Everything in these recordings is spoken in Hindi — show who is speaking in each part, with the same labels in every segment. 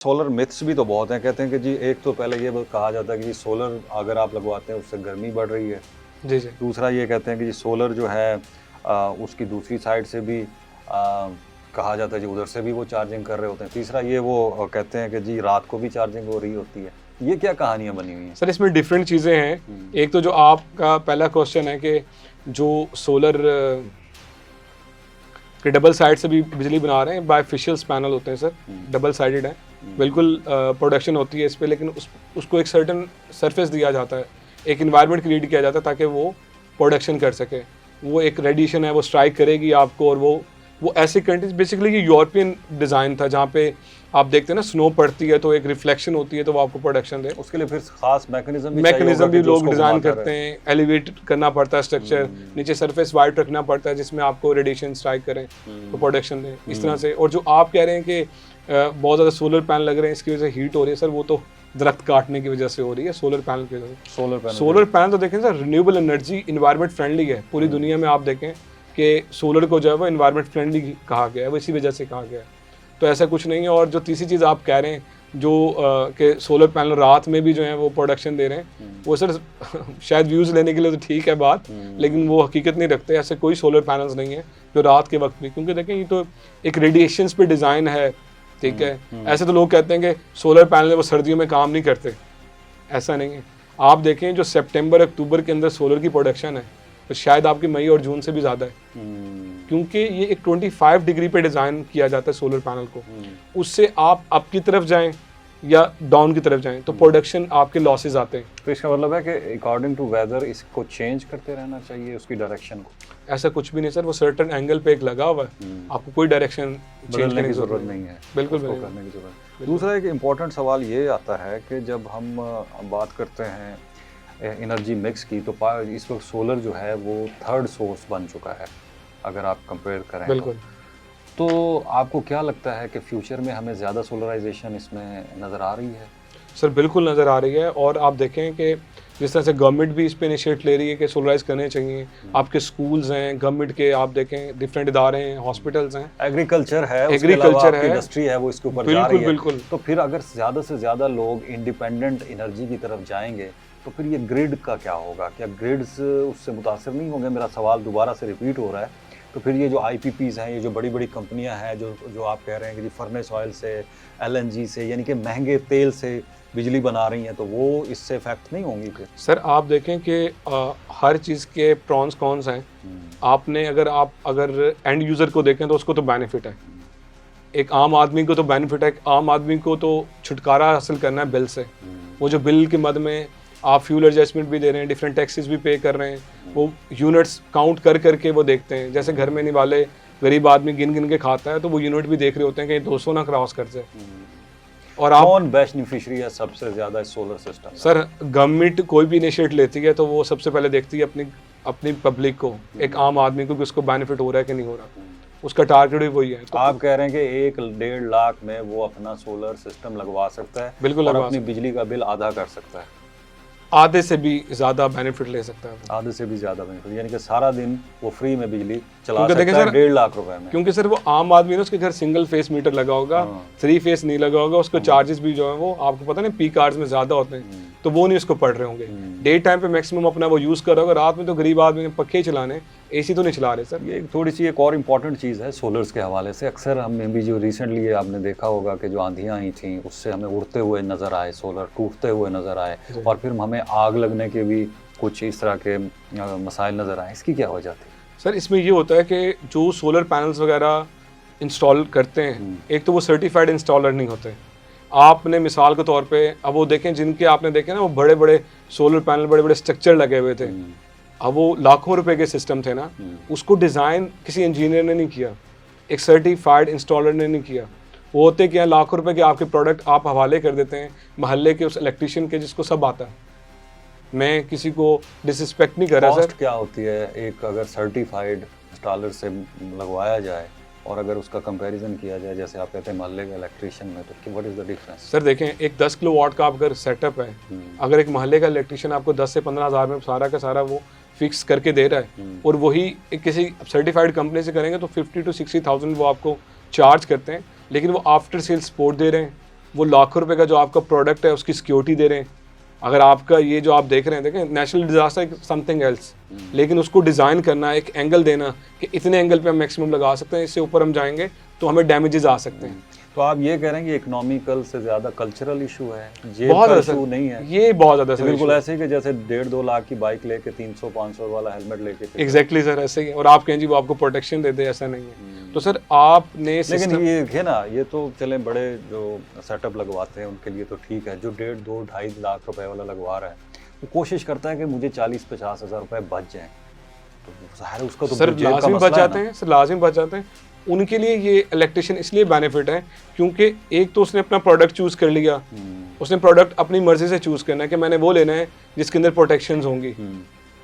Speaker 1: सोलर मिथ्स भी तो बहुत हैं। कहते हैं कि जी एक तो पहले ये कहा जाता है कि जी सोलर अगर आप लगवाते हैं उससे गर्मी बढ़ रही है।
Speaker 2: जी जी।
Speaker 1: दूसरा ये कहते हैं कि जी सोलर जो है उसकी दूसरी साइड से भी कहा जाता है जी उधर से भी वो चार्जिंग कर रहे होते हैं। तीसरा ये वो कहते हैं कि जी रात को भी चार्जिंग हो रही होती है। ये क्या कहानियाँ बनी हुई हैं?
Speaker 2: सर इसमें डिफरेंट चीज़ें हैं। एक तो जो आपका पहला क्वेश्चन है कि जो सोलर के डबल साइड से भी बिजली बना रहे हैं, बायफेशियल पैनल होते हैं सर, डबल साइडेड है, बिल्कुल प्रोडक्शन होती है इस पर, लेकिन उसको एक सर्टन सरफेस दिया जाता है, एक इन्वायरमेंट क्रिएट किया जाता है ताकि वो प्रोडक्शन कर सके। वो एक रेडिएशन है, वो स्ट्राइक करेगी आपको, और वो ऐसे कंट्रीज, बेसिकली ये यूरोपियन डिज़ाइन था जहाँ पे आप देखते हैं ना स्नो पड़ती है तो एक रिफ्लेक्शन होती है तो वो आपको प्रोडक्शन दे।
Speaker 1: उसके लिए फिर खास मैकेनिज्म
Speaker 2: भी लोग डिज़ाइन करते हैं, एलिवेट करना पड़ता है स्ट्रक्चर, नीचे सरफेस वाइट रखना पड़ता है जिसमें आपको रेडिएशन स्ट्राइक करें तो प्रोडक्शन दें इस तरह से। और जो आप कह रहे हैं कि बहुत ज़्यादा सोलर पैनल लग रहे हैं इसकी वजह से हीट हो रही है, सर वो तो दरख्त काटने की वजह से हो रही है, सोलर पैनल की वजह से। सोलर पैनल तो देखें sir renewable energy, environment friendly है। पूरी दुनिया में आप देखें कि सोलर को जो है वो इन्वायरमेंट फ्रेंडली कहा गया है, वो इसी वजह से कहा गया है, तो ऐसा कुछ नहीं है। और जो तीसरी चीज़ आप कह रहे हैं जो कि सोलर पैनल रात में भी जो है वो प्रोडक्शन दे रहे हैं, वो सर शायद व्यूज़ लेने के लिए तो ठीक है बात, लेकिन वो हकीकत नहीं रखते। ऐसे कोई सोलर पैनल्स नहीं है जो रात के वक्त भी, क्योंकि देखें ये तो एक रेडिएशंस पे डिज़ाइन है, ठीक है। ऐसे तो लोग कहते हैं कि सोलर पैनल वो सर्दियों में काम नहीं करते, ऐसा नहीं है। आप देखें जो सितंबर अक्टूबर के अंदर सोलर की प्रोडक्शन है तो शायद आपकी मई और जून से भी ज़्यादा है, क्योंकि ये एक 25 डिग्री पे डिज़ाइन किया जाता है सोलर पैनल को। उससे आप अप की तरफ जाएं या डाउन की तरफ जाएं तो प्रोडक्शन आपके लॉसेस आते हैं।
Speaker 1: तो इसका मतलब है कि अकॉर्डिंग टू वेदर इसको चेंज करते रहना चाहिए, उसकी डायरेक्शन को?
Speaker 2: ऐसा कुछ भी नहीं सर, वो सर्टेन एंगल पे एक लगा हुआ है, आपको कोई डायरेक्शन चेंज करने की जरूरत नहीं है, बिल्कुल
Speaker 1: करने की जरूरत। दूसरा एक इम्पोर्टेंट सवाल ये आता है कि जब हम बात करते हैं एनर्जी मिक्स की, तो इस वक्त सोलर जो है वो थर्ड सोर्स बन चुका है अगर आप कंपेयर करें।
Speaker 2: बिल्कुल।
Speaker 1: तो आपको क्या लगता है कि फ्यूचर में हमें ज़्यादा सोलराइजेशन इसमें नज़र आ रही है?
Speaker 2: सर बिल्कुल नज़र आ रही है, और आप देखें कि जिस तरह से गवर्नमेंट भी इस पे इनिशिएट ले रही है कि सोलराइज करने चाहिए। आपके स्कूल्स हैं गवर्नमेंट के, आप देखें डिफरेंट इदारे हैं, हॉस्पिटल्स हैं,
Speaker 1: एग्रीकल्चर है, इंडस्ट्री है, वो इसके ऊपर जा रही है।
Speaker 2: बिल्कुल।
Speaker 1: तो फिर अगर ज़्यादा से ज़्यादा लोग इंडिपेंडेंट एनर्जी की तरफ जाएंगे तो फिर ये ग्रिड का क्या होगा? क्या ग्रिड्स उससे मुतासर नहीं होंगे? मेरा सवाल दोबारा से रिपीट हो रहा है। तो फिर ये जो IPPs हैं, ये जो बड़ी बड़ी कंपनियां हैं जो आप कह रहे हैं कि जी फर्नेस ऑयल से, LNG से, यानी कि महंगे तेल से बिजली बना रही हैं, तो वो इससे इफेक्ट नहीं होंगी फिर?
Speaker 2: सर आप देखें कि हर चीज़ के प्रॉन्स कॉन्स हैं। आपने अगर एंड यूज़र को देखें तो उसको तो बेनिफिट है, एक आम आदमी को तो बेनिफिट है। आम आदमी को तो छुटकारा हासिल करना है बिल से। वो जो बिल के मद में आप फ्यूल एडजस्टमेंट भी दे रहे हैं, डिफरेंट टैक्सेस भी पे कर रहे हैं, वो यूनिट्स काउंट करके वो देखते हैं। जैसे घर में नहीं वाले गरीब आदमी गिन गिन के खाता है तो वो यूनिट भी देख रहे होते हैं कि 200 ना क्रॉस कर जाए।
Speaker 1: और आप कौन बेनिफिशियरी है सबसे ज़्यादा इस सोलर सिस्टम?
Speaker 2: सर गवर्नमेंट कोई भी इनिशिएट लेती है तो वो सबसे पहले देखती है अपनी पब्लिक को, एक आम आदमी को, कि उसको बेनिफिट हो रहा है कि नहीं हो रहा, उसका टारगेट भी वही है।
Speaker 1: तो आप कह रहे हैं कि 1-1.5 लाख में वो अपना सोलर सिस्टम लगवा सकता है,
Speaker 2: बिल्कुल,
Speaker 1: और अपनी बिजली का बिल आधा कर सकता है,
Speaker 2: आधे से भी ज़्यादा बेनिफिट ले सकता है,
Speaker 1: आधे से भी ज़्यादा बेनिफिट, यानी कि सारा दिन वो फ्री में बिजली चला सकता है 1.5 लाख रुपए में।
Speaker 2: क्योंकि सर वो आम आदमी है, उसके घर सिंगल फेस मीटर लगा होगा, 3 फेस नहीं लगा होगा, उसको चार्जेस भी जो है वो आपको पता नहीं पीक आवर्स में ज़्यादा होते हैं, तो वो नहीं उसको पड़ रहे होंगे। डे टाइम पे मैक्सिमम अपना वो यूज़ कर रहा होगा, रात में तो गरीब आदमी ने पक्के चलाने, AC तो नहीं चला रहे सर।
Speaker 1: ये थोड़ी सी एक और इम्पॉर्टेंट चीज़ है सोलर्स के हवाले से। अक्सर हमें भी जो रिसेंटली आपने देखा होगा कि जो आंधियाँ आई थी उससे हमें उड़ते हुए नज़र आए, सोलर टूटते हुए नज़र आए, और फिर हमें आग लगने के भी कुछ इस तरह के मसाइल नज़र आए। इसकी क्या वजह थी?
Speaker 2: सर इसमें ये होता है कि जो सोलर पैनल्स वगैरह इंस्टॉल करते हैं, एक तो वो सर्टिफाइड इंस्टॉलर नहीं होते। आपने मिसाल के तौर पे अब वो देखें जिनके आपने देखे ना वो बड़े बड़े सोलर पैनल, बड़े बड़े स्ट्रक्चर लगे हुए थे, अब वो लाखों रुपए के सिस्टम थे ना, उसको डिज़ाइन किसी इंजीनियर ने नहीं किया, एक सर्टिफाइड इंस्टॉलर ने नहीं किया। वो होते क्या, लाखों रुपए के आपके प्रोडक्ट आप हवाले कर देते हैं मोहल्ले के उस इलेक्ट्रिशियन के जिसको सब आता है। मैं किसी को डिसरिस्पेक्ट नहीं कर रहा सर।
Speaker 1: कॉस्ट क्या होती है एक अगर सर्टिफाइड इंस्टॉलर से लगवाया जाए और अगर उसका कंपैरिजन किया जाए, जैसे आप कहते हैं मोहल्ले के इलेक्ट्रिशियन में, तो what is the difference?
Speaker 2: Sir देखें एक 10 किलोवाट का अगर सेटअप है, अगर एक मोहल्ले का इलेक्ट्रिशियन आपको 10 से 15 हज़ार में सारा का सारा वो फिक्स करके दे रहा है, और वही किसी सर्टिफाइड कंपनी से करेंगे तो 50 to 60,000 वो आपको चार्ज करते हैं, लेकिन वो आफ्टर सेल सपोर्ट दे रहे हैं, वो लाखों रुपए का जो आपका प्रोडक्ट है उसकी सिक्योरिटी दे रहे हैं। अगर आपका ये जो आप देख रहे हैं, देखें नेचुरल डिजास्टर समथिंग एल्स, लेकिन उसको डिज़ाइन करना, एक एंगल देना कि इतने एंगल पे हम मैक्सिमम लगा सकते हैं, इससे ऊपर हम जाएंगे तो हमें डैमेजेस आ सकते हैं।
Speaker 1: तो आप ये कह रहे हैं कि इकोनॉमिकल से ज्यादा कल्चरल इशू है, जेब
Speaker 2: बहुत
Speaker 1: का
Speaker 2: ज़्यादा
Speaker 1: इशू नहीं है।
Speaker 2: ये बहुत ज़्यादा सर
Speaker 1: बिल्कुल ऐसे ही कि जैसे 1.5-2 लाख की बाइक लेके 300-500 वाला हेलमेट लेके फिर-
Speaker 2: एग्जैक्टली सर, ऐसे ही। और आप कहें जी वो आपको प्रोटेक्शन देते, ऐसा नहीं है। तो सर आपने
Speaker 1: लेकिन ये है ना, ये तो चले बड़े जो सेटअप लगवाते हैं उनके लिए तो ठीक है, जो 1.5, 2, 2.5 लाख रुपए वाला लगवा रहा है वो कोशिश करता है कि मुझे 40-50 हज़ार रुपए बच जाएं, तो ज़ाहिर है उसका तो
Speaker 2: सर
Speaker 1: जेब का
Speaker 2: लाजमी
Speaker 1: मसला
Speaker 2: बच
Speaker 1: है
Speaker 2: जाते
Speaker 1: ना।
Speaker 2: हैं, सर लाजमी बच जाते हैं। उनके लिए ये इलेक्ट्रिशियन इसलिए बेनिफिट है क्योंकि एक तो उसने अपना प्रोडक्ट चूज़ कर लिया, उसने प्रोडक्ट अपनी मर्जी से चूज़ करना है कि मैंने वो लेना है जिसके अंदर प्रोटेक्शंस होंगी,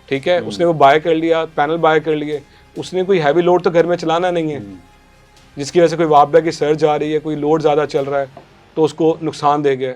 Speaker 2: ठीक है। उसने वो बाय कर लिया, पैनल बाय कर लिए, उसने कोई हैवी लोड तो घर में चलाना नहीं है जिसकी वजह से कोई वापडा की सर्ज आ रही है, कोई लोड ज़्यादा चल रहा है तो उसको नुकसान दे गया।